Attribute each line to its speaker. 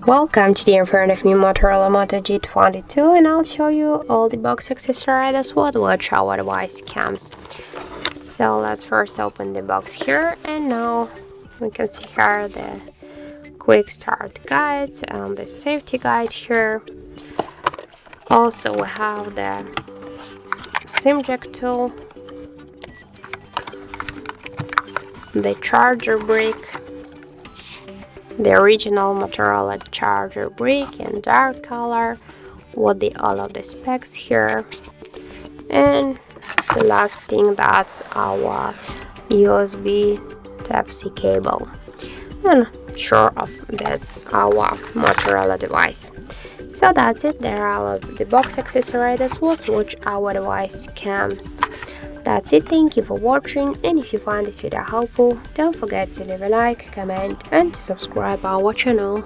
Speaker 1: Welcome to the in front of me Motorola Moto G22, and I'll show you all the box accessories with which our device comes. So let's first open the box here, and now we can see here the quick start guide and the safety guide here. Also we have the SIM jack tool, the charger brick, the original Motorola charger brick in dark color with all of the specs here, and the last thing, that's our USB Type-C cable, and sure of that our Motorola device. So that's it, there are all of the box accessories with which our device comes. That's it, thank you for watching, and if you find this video helpful, don't forget to leave a like, comment and to subscribe our channel.